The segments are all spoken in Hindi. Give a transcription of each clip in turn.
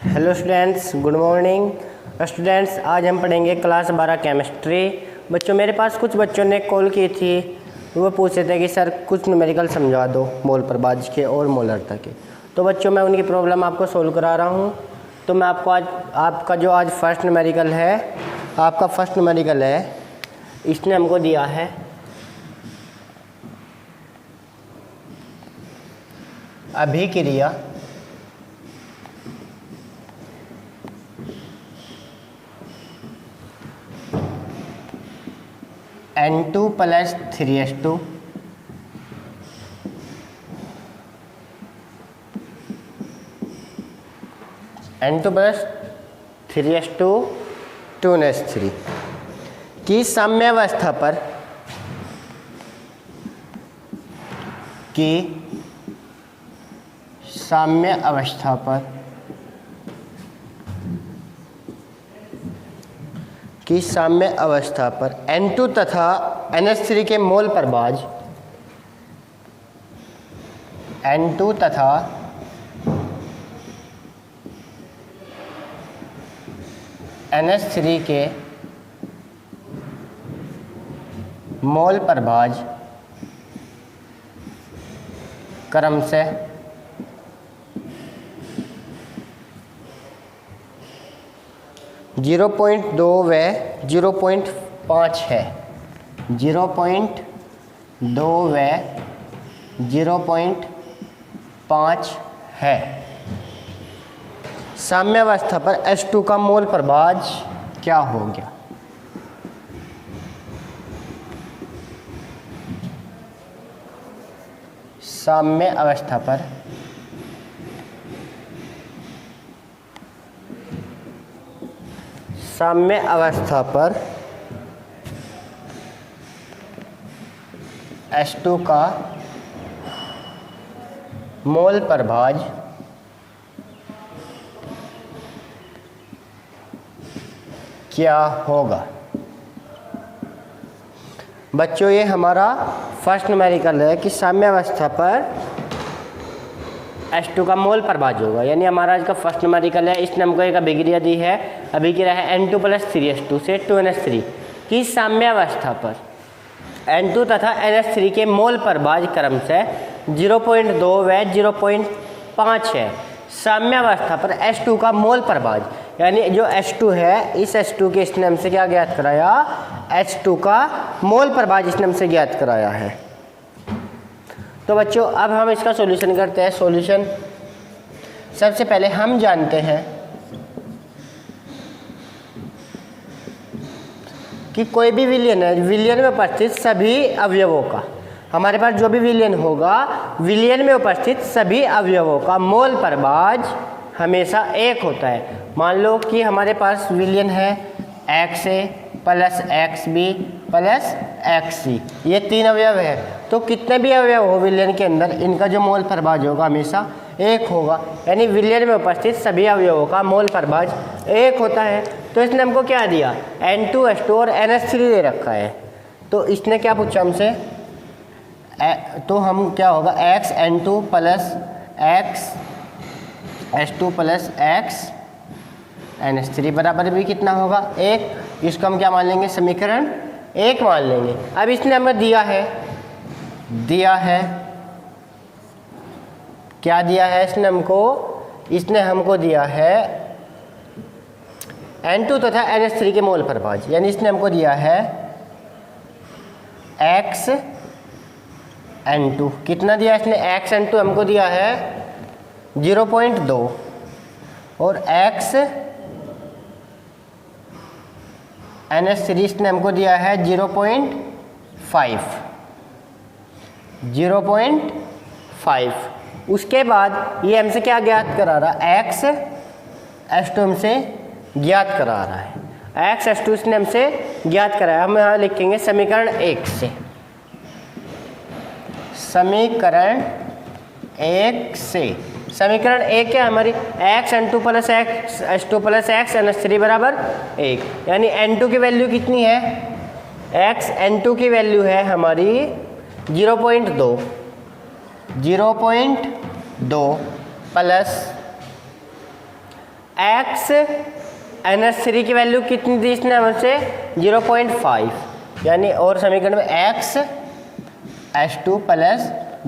Hello students, good morning. Students, आज हम पढ़ेंगे क्लास 12 केमिस्ट्री। बच्चों, मेरे पास कुछ बच्चों ने कॉल की थी, वो पूछ रहे थे कि सर कुछ न्यूमेरिकल समझा दो मोल प्रभाज के और मोलरता के। तो बच्चों, मैं उनकी प्रॉब्लम आपको सोल्व करा रहा हूँ। तो मैं आपको आज आपका फर्स्ट न्यूमेरिकल है, इसने हमको दिया है अभिक्रिया N2 + 3s2 N2 + 3s2 2s3 की साम्यावस्था पर N2 तथा NH3 के मोल प्रभाज N2 तथा NH3 के मोल प्रभाज क्रम से 0.2 व 0.5 है। 0.2 व 0.5 है। साम्यावस्था पर H2 का मोल प्रभाज क्या हो गया? साम्य अवस्था पर H2 का मोल प्रभाज क्या होगा? बच्चों, ये हमारा फर्स्ट न्यूमेरिकल है कि साम्यावस्था पर H2 का मोल प्रभाज होगा। यानी हमारा आज का फर्स्ट न्यूमेरिकल है। इसने हमको एक अभिक्रिया दी है, अभिक्रिया है N2 + 3s2 से 2NH3 की साम्यावस्था पर N2 तथा NH3 के मोल प्रभाज क्रम से 0.2 व 0.5 है। साम्यावस्था पर H2 का मोल प्रभाज, यानी जो H2 है, इस H2 के इसने हमसे क्या ज्ञात कराया? H2 का मोल प्रभाज इसने हमसे ज्ञात कराया है। तो बच्चों, अब हम इसका सॉल्यूशन करते हैं। सॉल्यूशन सबसे पहले हम जानते हैं कि कोई भी विलयन है, विलयन में उपस्थित सभी अवयवों का, हमारे पास जो भी विलयन होगा, विलयन में उपस्थित सभी अवयवों का मोल प्रभाज हमेशा एक होता है। मान लो कि हमारे पास विलयन है XA + XB + XC, ये 3 अवयव है। तो कितने भी अवयव हो विलयन के अंदर, इनका जो मोल प्रभाज होगा हमेशा एक होगा। यानी विलयन में उपस्थित सभी अवयवों का मोल प्रभाज एक होता है। तो इसने हमको क्या दिया? N2, H2 और NH3 दे रखा है। तो इसने क्या पूछा हमसे? तो हम क्या होगा? X N2 + X H2 + X NH3 बराबर भी कितना होगा? 1। इसको हम क्या मान लेंगे? समीकरण 1 मान लेंगे। अब इसने हमें दिया है क्या दिया है? इसने हमको दिया है N2 तथा NH3 के मोल प्रभाज। यानी इसने हमको दिया है X N2। कितना दिया इसने? X N2 हमको दिया है 0.2 और X NH3 इसने हमको दिया है 0.5। उसके बाद ये हमसे क्या ज्ञात करा रहा? X H2 हमसे ज्ञात करा रहा है। X H2 इसने हमसे ज्ञात कराया। हम यहाँ लिखेंगे समीकरण 1 से। समीकरण 1 क्या हमारी? X N2 + X H2 + X NH3 बराबर 1। यानी N2 की वैल्यू कितनी है? X N2 की वैल्यू है हमारी 0.2 प्लस एक्स NH3 की वैल्यू कितनी दी इसने हमसे 0.5, यानी और समीकरण में x H2 प्लस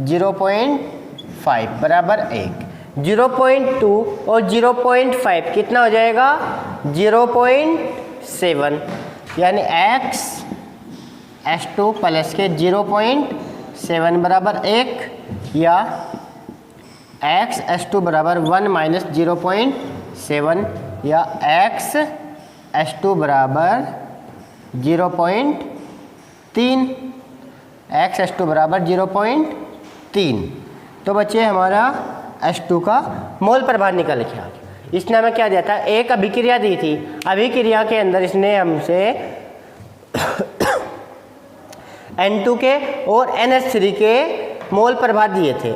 0.5 बराबर 1। 0.2 और 0.5 कितना हो जाएगा 0.7, यानी x H2 प्लस के 0.7 बराबर 1 या x H2 बराबर 1 माइनस 0.7 या x H2 बराबर 0.3, x H2 बराबर 0.3। तो बच्चे हमारा H2 का मोल प्रभार निकल के आ गया। इसने हमें क्या दिया था, एक अभिक्रिया दी थी। अभिक्रिया के अंदर इसने हमसे N2 के और NH3 के मोल प्रभार दिए थे,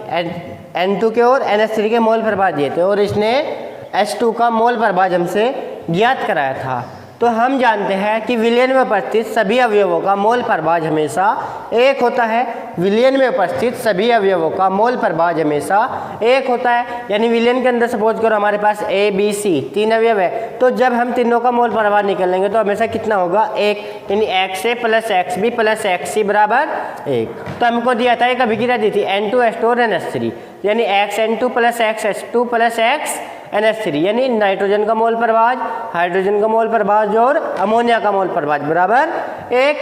N2 के और NH3 के मोल प्रभार दिए थे, और इसने H2 का मोल प्रभार हमसे ज्ञात कराया था। तो हम जानते हैं कि विलयन में उपस्थित सभी अवयवों का मोल प्रभार हमेशा एक होता है। विलयन में उपस्थित सभी अवयवों का मोल प्रभार हमेशा एक होता है, यानी विलयन के अंदर सपोज करो हमारे पास A B C 3 अवयव है, तो जब हम तीनों का मोल प्रभार निकालेंगे तो हमेशा कितना होगा 1, यानी XA plus XB plus XC बराबर 1। तो हमको दिया था एक अभिक्रिया दी थी N2 H2 और NH3, यानी XN2 plus XH2 plus NH3, यानी नाइट्रोजन का मोल प्रभार, हाइड्रोजन का मोल प्रभार और अमोनिया का मोल प्रभार बराबर 1।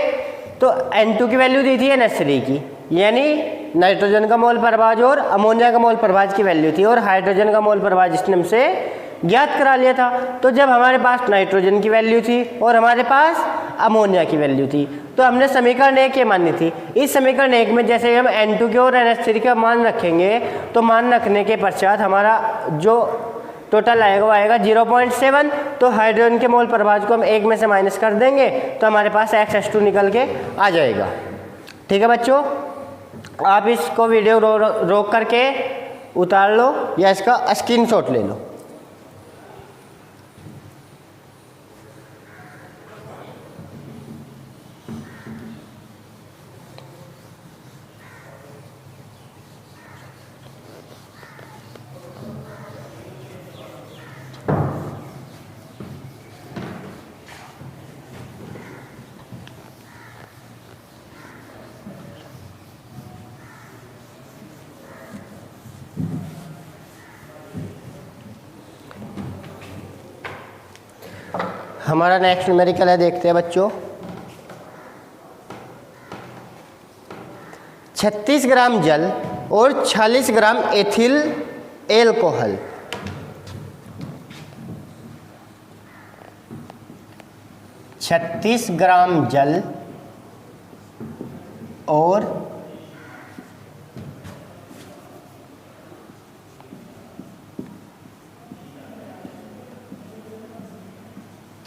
तो N2 की वैल्यू दी थी NH3 की, यानी नाइट्रोजन का मोल प्रभार और अमोनिया का मोल प्रभार की वैल्यू थी, और हाइड्रोजन का मोल प्रभार जिसने हमसे ज्ञात करा लिया था। तो जब हमारे पास नाइट्रोजन की वैल्यू थी और हमारे पास अमोनिया की वैल्यू थी, तो हमने समीकरण 1 ये माननी थी। इस समीकरण 1 में जैसे हम N2 के और NH3 का मान रखेंगे, तो मान रखने के पश्चात हमारा जो टोटल आएगा वो आएगा 0.7। तो हाइड्रोजन के मोल प्रभार को हम 1 में से माइनस कर देंगे तो हमारे पास x H2 निकल के आ जाएगा। ठीक है बच्चों, आप इसको वीडियो रोक करके उतार लो या इसका स्क्रीनशॉट ले लो। हमारा नेक्स्ट न्यूमेरिकल है, देखते हैं बच्चों। 36 ग्राम जल और 40 ग्राम एथिल एल्कोहल 36 ग्राम जल और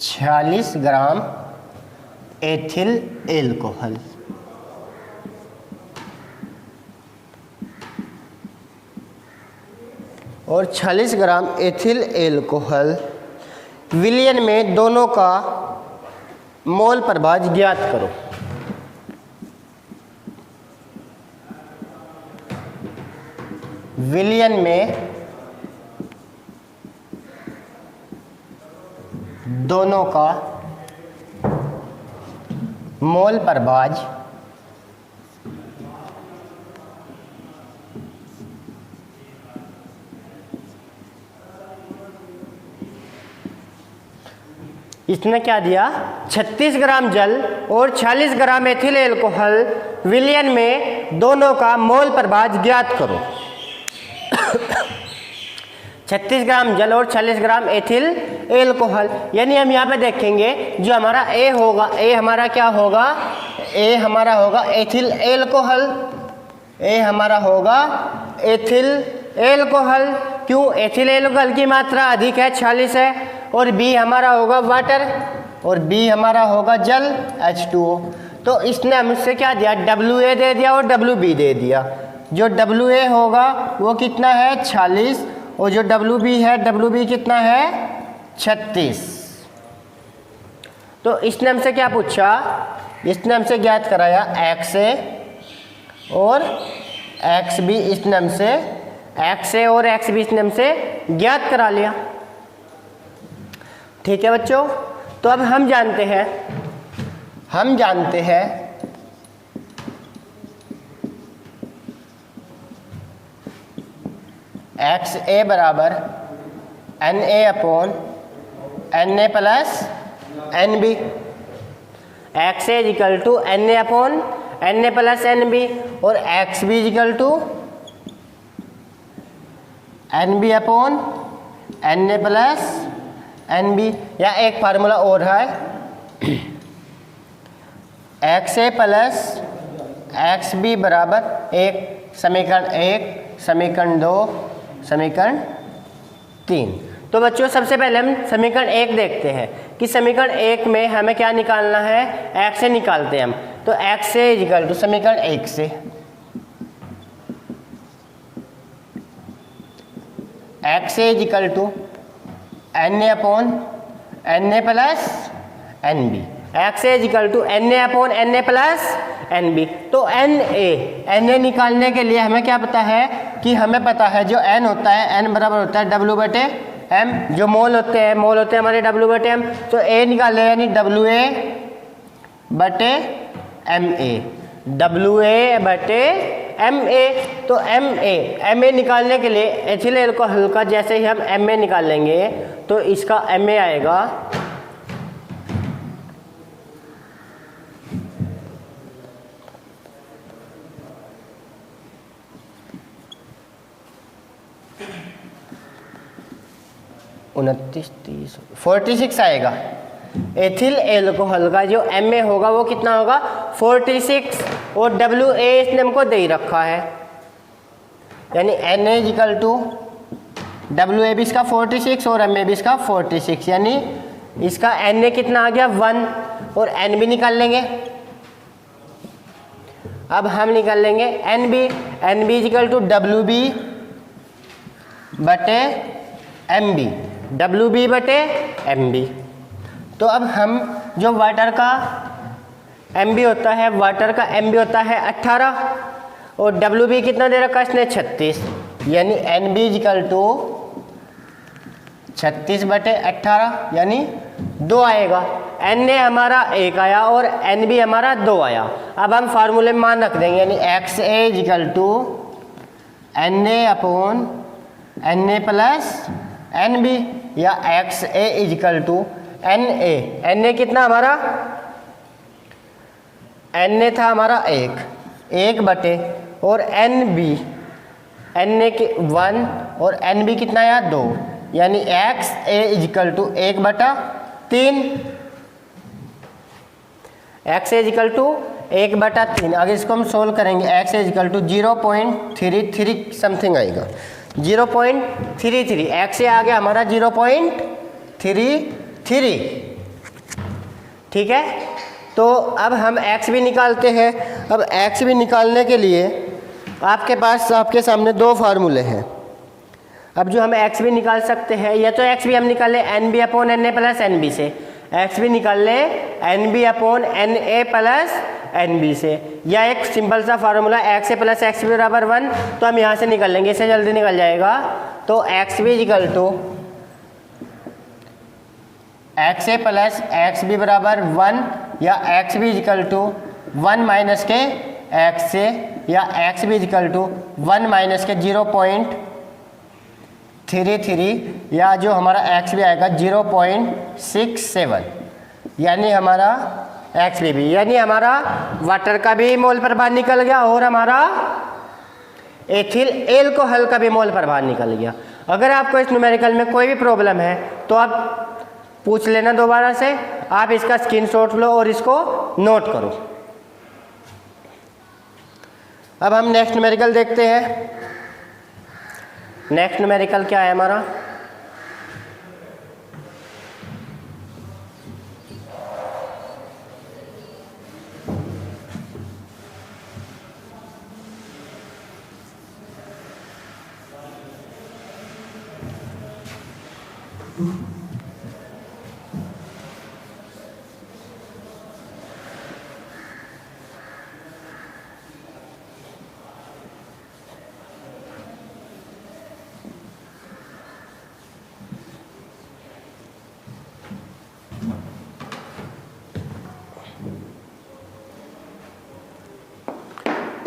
40 ग्राम एथिल एल्कोहल और 40 ग्राम एथिल एल्कोहल विलयन में दोनों का मोल प्रभार ज्ञात करो। विलयन में दोनों का मोल प्रभार इसने क्या दिया, 36 ग्राम जल और 40 ग्राम एथिल एल्कोहल विलयन में दोनों का मोल प्रभार ज्ञात करो। 36 ग्राम जल और 40 ग्राम एथिल एल्कोहल, यानी हम यहाँ पे देखेंगे जो हमारा A होगा, A हमारा क्या होगा, A हमारा होगा एथिल एल्कोहल, A हमारा होगा एथिल एल्कोहल। क्यों, एथिल एल्कोहल की मात्रा अधिक है, 40 है, और B हमारा होगा वाटर और B हमारा होगा जल H2O। तो इसने हमसे क्या दिया, WA दे दिया और WB दे दिया। जो WA होगा वो कितना है 40 और जो WB है WB कितना है 36। तो इसने हमसे क्या पूछा, इसने हमसे ज्ञात कराया XA और XB, इसने हमसे XA और XB इसने हमसे ज्ञात करा लिया। ठीक है बच्चों। तो अब हम जानते हैं एक्स ए बराबर N A upon N A plus N B. X A equal to N A upon N A plus N B और X B equal to N B upon N A plus N B. या एक फार्मूला और है, X A plus X B बराबर एक, समीकरण 1, समीकरण 2, समीकरण 3। तो बच्चों सबसे पहले हम समीकरण 1 देखते हैं कि समीकरण 1 में हमें क्या निकालना है, एक्स ए निकालते हैं हम। तो एक्स ए इजिकल टू समीकरण 1 से X A equal to N A upon N A plus N B. X A equal to N A upon N A plus N B. तो एन ए निकालने के लिए हमें क्या पता है कि हमें पता है जो एन होता है, एन बराबर होता है डब्ल्यू बटे एम। जो मोल होते हैं हमारे डब्ल्यू बटे एम। तो ए निकाले यानी डब्ल्यू ए बटे एम ए, डब्ल्यू ए बटे एम ए। तो एम ए निकालने के लिए एथिल एल्कोहल का जैसे ही हम एम ए निकाल लेंगे तो इसका एम ए आएगा 29, 30, 46 आएगा। एथिल एल्कोहल का जो एम ए होगा वो कितना होगा 46 और डब्ल्यू ए इसने हमको दे ही रखा है, यानी N A equal to W A भी इसका 46 और एम ए भी इसका 46, यानी इसका एन ए कितना आ गया 1 और एन बी निकाल लेंगे। अब हम निकाल लेंगे N B equal to W B बटे एम बी, डब्ल्यू बी बटे एम बी। तो अब हम जो वाटर का एम बी होता है, वाटर का एम बी होता है 18 और डब्ल्यू बी कितना दे रखा है इसने 36, यानी एन बी इजिकल टू 36 बटे 18 यानी 2 आएगा। एन ए हमारा 1 आया और एन बी हमारा 2 आया। अब हम फार्मूले में मान रख देंगे, यानी X A equal to N A upon N A plus N B, या X A equal to N A कितना हमारा, एन ए था हमारा 1 बटे और एन ए के 1 और एन बी कितना आया 2, यानी X A equal to 1/3, X A equal to 1/3। अगर इसको हम सोल्व करेंगे X A equal to 0.33 something आएगा, 0.33। एक्स ए आ गया हमारा 0.33, ठीक है। तो अब हम एक्स भी निकालते हैं। अब एक्स भी निकालने के लिए आपके सामने 2 फार्मूले हैं। अब जो हम एक्स भी निकाल सकते हैं, या तो एक्स भी हम निकाल लें N B upon N A plus N B से, एक्स भी निकाल लें N B upon N A plus N B से, या एक सिंपल सा formula X A plus X B बराबर 1, तो हम यहाँ से निकाल लेंगे, इससे जल्दी निकल जाएगा। तो X B equal to X A plus X B बराबर 1, या X B equal to 1 minus के एक्स ए, या X B equal to 1 minus के 0.33, या जो हमारा एक्स भी आएगा 0.67, यानी हमारा एक्स भी, यानी हमारा वाटर का भी मोल प्रभार निकल गया और हमारा एथिल एल्कोहल का भी मोल प्रभार निकल गया। अगर आपको इस न्यूमेरिकल में कोई भी प्रॉब्लम है तो आप पूछ लेना दोबारा से, आप इसका स्क्रीनशॉट लो और इसको नोट करो। अब हम नेक्स्ट न्यूमेरिकल देखते हैं। नेक्स्ट न्यूमेरिकल क्या है हमारा,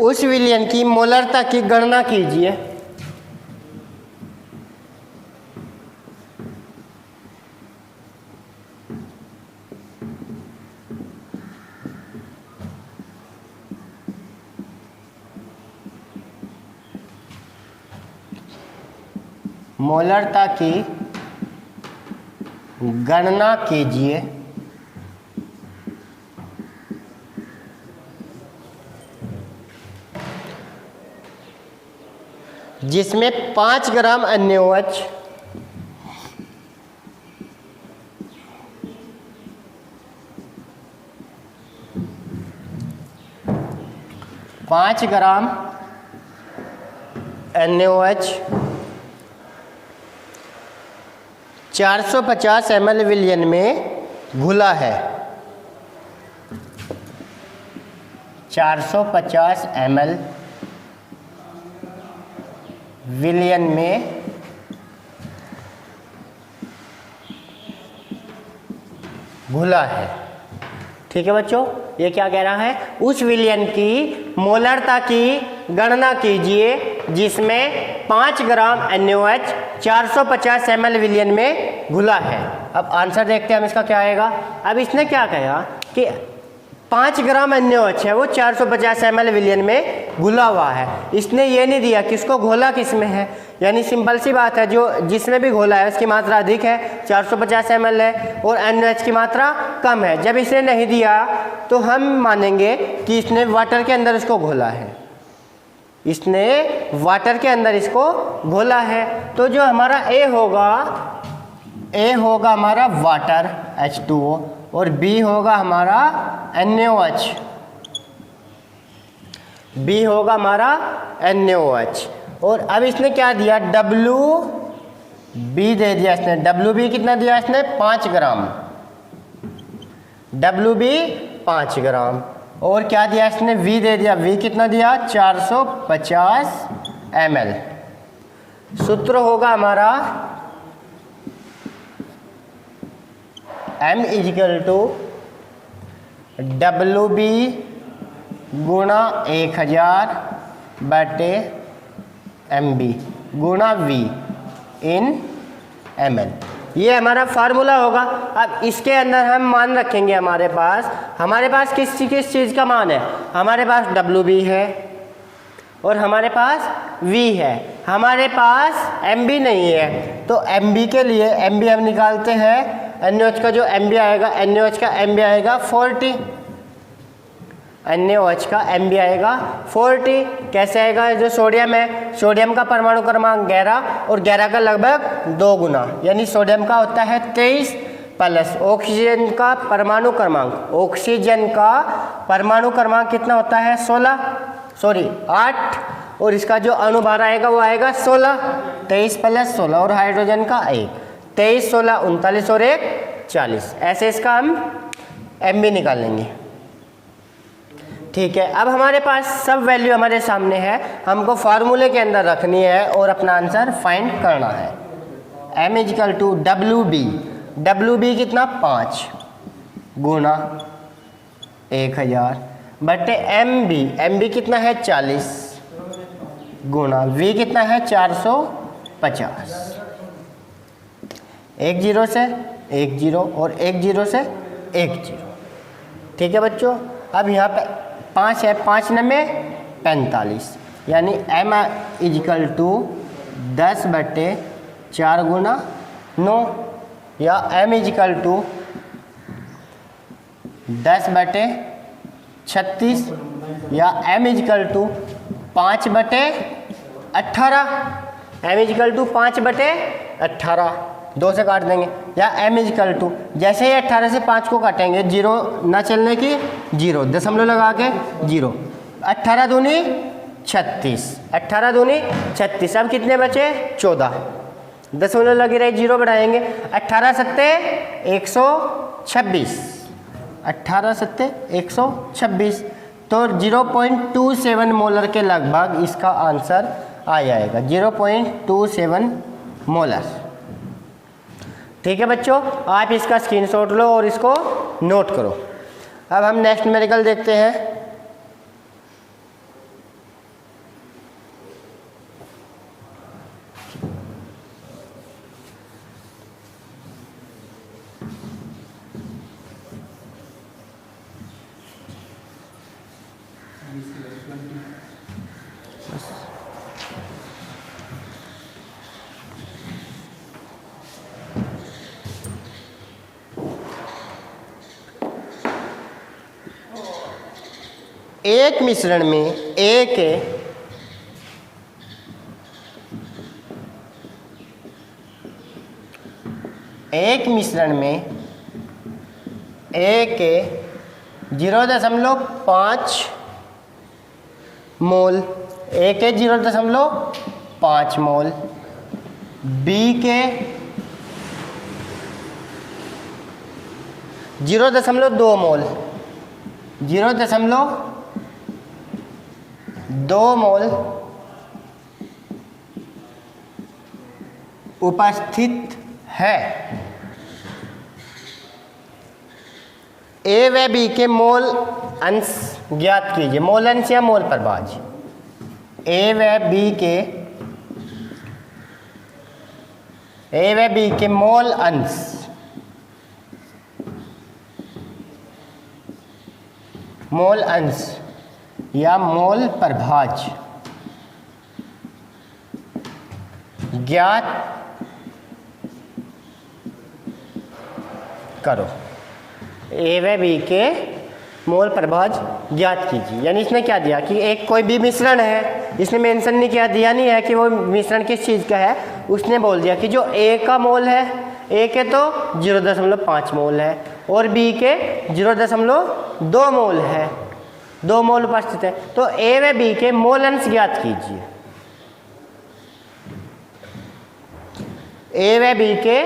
उस विलयन की मोलरता की गणना कीजिए। मोलरता की गणना कीजिए जिसमें 5 ग्राम NaOH 5 ग्राम NaOH 450 ml विलयन में घुला है। 450 ml विलयन में घुला है। ठीक है बच्चों, ये क्या कह रहा है? उस विलयन की मोलरता की गणना कीजिए जिसमें 5 ग्राम NaOH 450 ml विलयन में घुला है। अब आंसर देखते हैं हम इसका क्या आएगा। अब इसने क्या कहा कि 5 ग्राम NaOH है वो 450 ml विलयन में घुला हुआ है। इसने ये नहीं दिया कि इसको घोला किस में है, यानी सिंपल सी बात है, जो जिसमें भी घोला है उसकी मात्रा अधिक है, 450 ml है, और NaOH की मात्रा कम है। जब इसने नहीं दिया तो हम मानेंगे कि इसने वाटर के अंदर इसको घोला है, इसने वाटर के अंदर इसको घोला है। तो जो हमारा A होगा हमारा वाटर H2O और B होगा हमारा NaOH, B होगा हमारा NaOH। और अब इसने क्या दिया? WB दे दिया इसने। WB कितना दिया इसने? 5 ग्राम, WB 5 ग्राम। और क्या दिया इसने? V दे दिया। V कितना दिया? 450 ml। सूत्र होगा हमारा M = WB गुणा 1000 बटे MB गुणा V इन ml। ये हमारा फार्मूला होगा। अब इसके अंदर हम मान रखेंगे, हमारे पास किस चीज़ का मान है? हमारे पास WB है और हमारे पास V है, हमारे पास MB नहीं है। तो MB के लिए MB हम निकालते हैं। NaOH का जो MB आएगा, NaOH का MB आएगा 40, NaOH का MB आएगा 40। कैसे आएगा? जो सोडियम है, सोडियम का परमाणु क्रमांक 11 और 11 का लगभग 2 गुना, यानी सोडियम का होता है 23 प्लस ऑक्सीजन का परमाणु क्रमांक कितना होता है? 8, और इसका जो अणुभार आएगा वो आएगा 16। 23 प्लस 16 और हाइड्रोजन का 1, 23, 16, 39 और 1, 40। ऐसे इसका हम MB निकाल लेंगे। ठीक है, अब हमारे पास सब वैल्यू हमारे सामने है, हमको फार्मूले के अंदर रखनी है और अपना आंसर फाइंड करना है। M = WB, WB कितना? 5 गुणा 1000 बटे MB कितना है? 40 गुणा V कितना है? 450। 1 0 से 1 0 और 1 0 से 1 0। ठीक है बच्चों, अब यहाँ पे 5 है, 5 9 45, यानी M = 10 बटे 4 गुना 9, या M = 10 बटे 36, या M = 5 बटे 18, M = 5 बटे 18, 2 से काट देंगे। या M = जैसे ही 18 से 5 को काटेंगे, 0 ना चलने की 0, दशमलव लगा के 0, 18 दूनी 36, 18 दूनी 36। अब कितने बचे? 14, दशमलव लगी रही, 0 बढ़ाएंगे। 18 सत्ते 126, 18 सत्ते 126, तो 0.27 मोलर के लगभग इसका आंसर आ जाएगा, 0.27 मोलर। ठीक है बच्चों, आप इसका स्क्रीनशॉट लो और इसको नोट करो। अब हम नेक्स्ट न्यूमेरिकल देखते हैं। एक मिश्रण में ए के एक मिश्रण में ए के 0.5 मोल, ए के 0.5 मोल, बी के 0.2 मोल, 0.2 मोल उपस्थित है। ए व बी के मोल अंश ज्ञात कीजिए। मोल अंश या मोल प्रभाज। ए व बी के मोल अंश या मोल प्रभाज ज्ञात करो। ए व बी के मोल प्रभाज ज्ञात कीजिए। यानी इसने क्या दिया कि एक कोई भी मिश्रण है, इसने मेंशन नहीं किया, दिया नहीं है कि वो मिश्रण किस चीज़ का है। उसने बोल दिया कि जो ए का मोल है, ए के तो 0.5 मोल है और बी के 0.2 मोल है, 2 मोल उपस्थित है। तो ए व बी के मोल अंश ज्ञात कीजिए। ए व बी के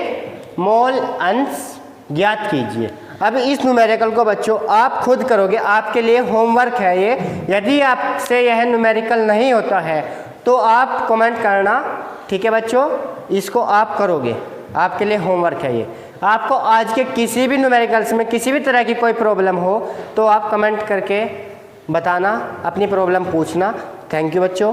मोल अंश ज्ञात कीजिए। अब इस न्यूमेरिकल को बच्चों आप खुद करोगे, आपके लिए होमवर्क है ये। यदि आपसे यह न्यूमेरिकल नहीं होता है तो आप कमेंट करना, ठीक है बच्चों, इसको आप करोगे, आपके लिए होमवर्क है ये। आपको आज के किसी भी न्यूमेरिकल्स में किसी भी तरह की कोई प्रॉब्लम हो तो आप कमेंट करके बताना, अपनी प्रॉब्लम पूछना। थैंक यू बच्चों।